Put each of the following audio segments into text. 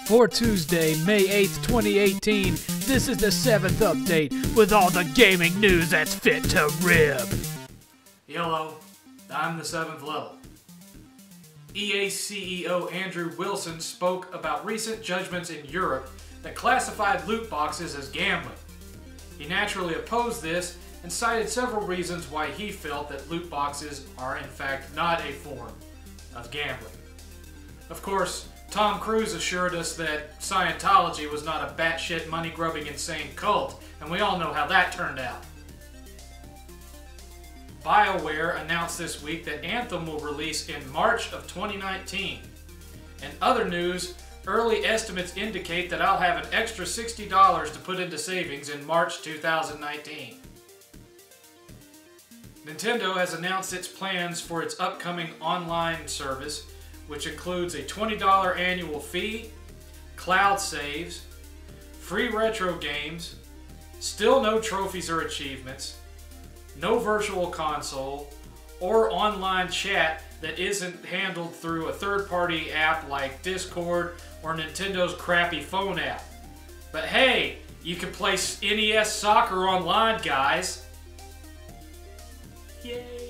For Tuesday, May 8th, 2018, this is the 7th update with all the gaming news that's fit to rib. Hello, I'm the 7th level. EA CEO Andrew Wilson spoke about recent judgments in Europe that classified loot boxes as gambling. He naturally opposed this and cited several reasons why he felt that loot boxes are in fact not a form of gambling. Of course, Tom Cruise assured us that Scientology was not a batshit money-grubbing insane cult, and we all know how that turned out. BioWare announced this week that Anthem will release in March of 2019. In other news, early estimates indicate that I'll have an extra $60 to put into savings in March 2019. Nintendo has announced its plans for its upcoming online service, which includes a $20 annual fee, cloud saves, free retro games, still no trophies or achievements, no virtual console, or online chat that isn't handled through a third-party app like Discord or Nintendo's crappy phone app. But hey, you can play NES Soccer online, guys! Yay!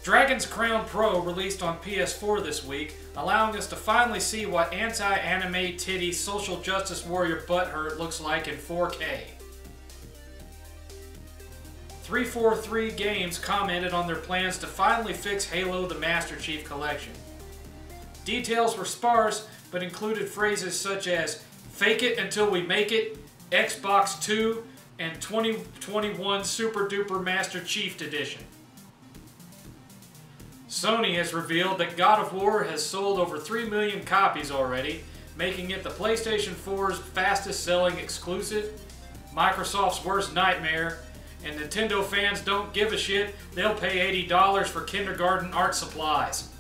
Dragon's Crown Pro released on PS4 this week, allowing us to finally see what anti-anime titty social justice warrior butthurt looks like in 4K. 343 Games commented on their plans to finally fix Halo the Master Chief Collection. Details were sparse, but included phrases such as "fake it until we make it," Xbox 2, and 2021 Super Duper Master Chief Edition. Sony has revealed that God of War has sold over 3 million copies already, making it the PlayStation 4's fastest selling exclusive, Microsoft's worst nightmare, and Nintendo fans don't give a shit, they'll pay $80 for kindergarten art supplies.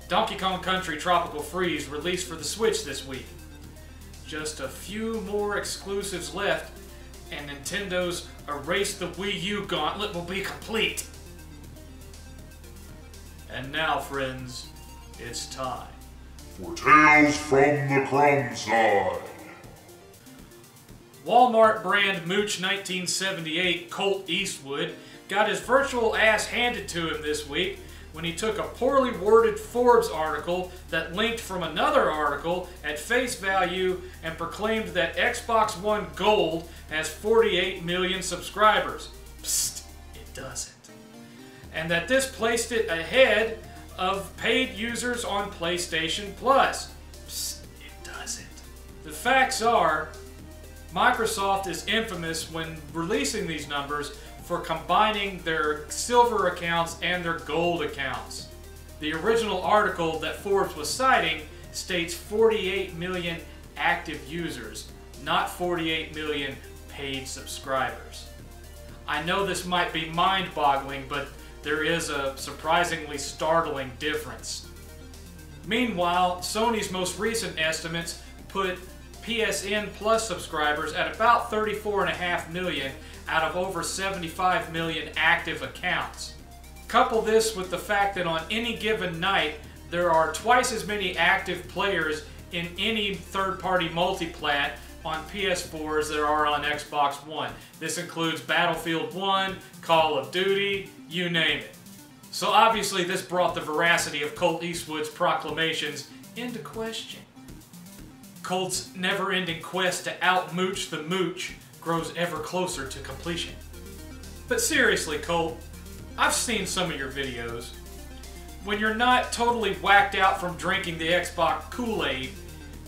Donkey Kong Country Tropical Freeze released for the Switch this week. Just a few more exclusives left, and Nintendo's Erase the Wii U gauntlet will be complete. And now, friends, it's time for Tales from the Crumb Side. Walmart brand Mooch 1978 Colt Eastwood got his virtual ass handed to him this week when he took a poorly worded Forbes article that linked from another article at face value and proclaimed that Xbox One Gold has 48 million subscribers. Psst, it doesn't. And that this placed it ahead of paid users on PlayStation Plus. Psst, it doesn't. The facts are, Microsoft is infamous when releasing these numbers for combining their silver accounts and their gold accounts. The original article that Forbes was citing states 48 million active users, not 48 million paid subscribers. I know this might be mind-boggling, but there is a surprisingly startling difference. Meanwhile, Sony's most recent estimates put PSN Plus subscribers at about 34.5 million out of over 75 million active accounts. Couple this with the fact that on any given night, there are twice as many active players in any third-party multiplat on PS4 as there are on Xbox One. This includes Battlefield 1, Call of Duty, you name it. So obviously this brought the veracity of Colt Eastwood's proclamations into question. Colt's never-ending quest to out-mooch the mooch grows ever closer to completion. But seriously, Colt, I've seen some of your videos. When you're not totally whacked out from drinking the Xbox Kool-Aid,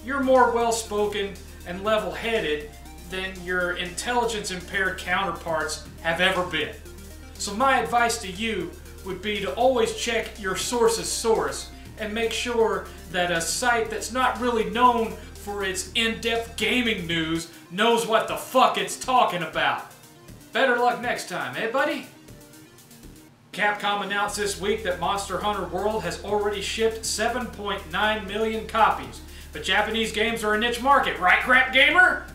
you're more well-spoken and level-headed than your intelligence-impaired counterparts have ever been. So my advice to you would be to always check your source's source and make sure that a site that's not really known for its in-depth gaming news knows what the fuck it's talking about. Better luck next time, eh, buddy? Capcom announced this week that Monster Hunter World has already shipped 7.9 million copies. But Japanese games are a niche market, right, crap gamer?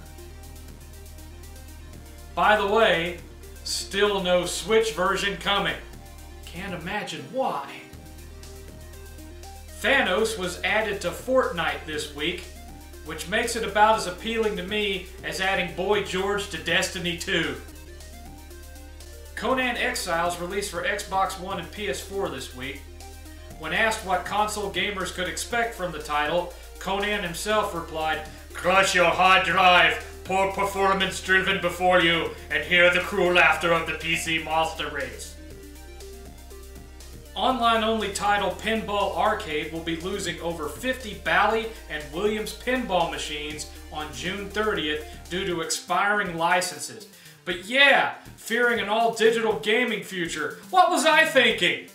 By the way, still no Switch version coming. Can't imagine why. Thanos was added to Fortnite this week, which makes it about as appealing to me as adding Boy George to Destiny 2. Conan Exiles released for Xbox One and PS4 this week. When asked what console gamers could expect from the title, Conan himself replied, "Crush your hard drive, poor performance driven before you, and hear the cruel laughter of the PC monster race." Online-only title Pinball Arcade will be losing over 50 Bally and Williams pinball machines on June 30th due to expiring licenses. But yeah, fearing an all-digital gaming future. What was I thinking?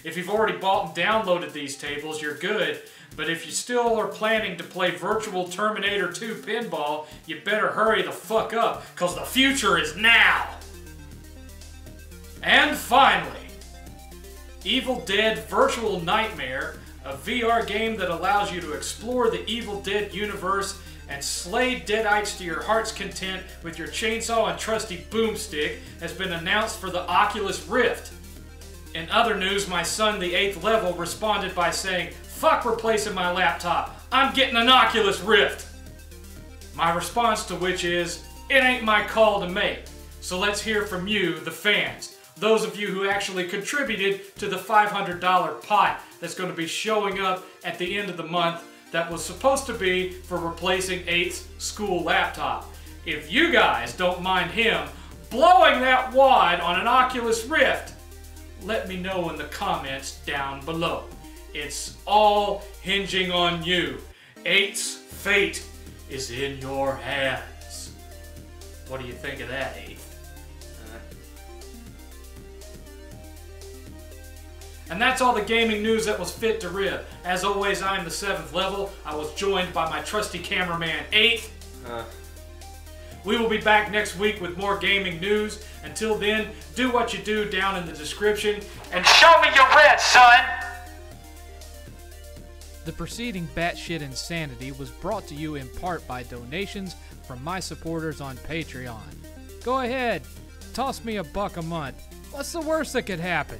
If you've already bought and downloaded these tables, you're good. But if you still are planning to play Virtual Terminator 2 pinball, you better hurry the fuck up, cause the future is now! And finally, Evil Dead Virtual Nightmare, a VR game that allows you to explore the Evil Dead universe and slay deadites to your heart's content with your chainsaw and trusty boomstick, has been announced for the Oculus Rift. In other news, my son, the 8th level, responded by saying, "Fuck replacing my laptop, I'm getting an Oculus Rift." My response to which is, it ain't my call to make. So let's hear from you, the fans. Those of you who actually contributed to the $500 pot that's going to be showing up at the end of the month that was supposed to be for replacing 8's school laptop. If you guys don't mind him blowing that wad on an Oculus Rift, let me know in the comments down below. It's all hinging on you. 8's fate is in your hands. What do you think of that, 8th? And that's all the gaming news that was fit to rib. As always, I'm the 7th level. I was joined by my trusty cameraman, 8th. We will be back next week with more gaming news. Until then, do what you do down in the description and show me your red, son! The preceding batshit insanity was brought to you in part by donations from my supporters on Patreon. Go ahead, toss me $1 a month. What's the worst that could happen?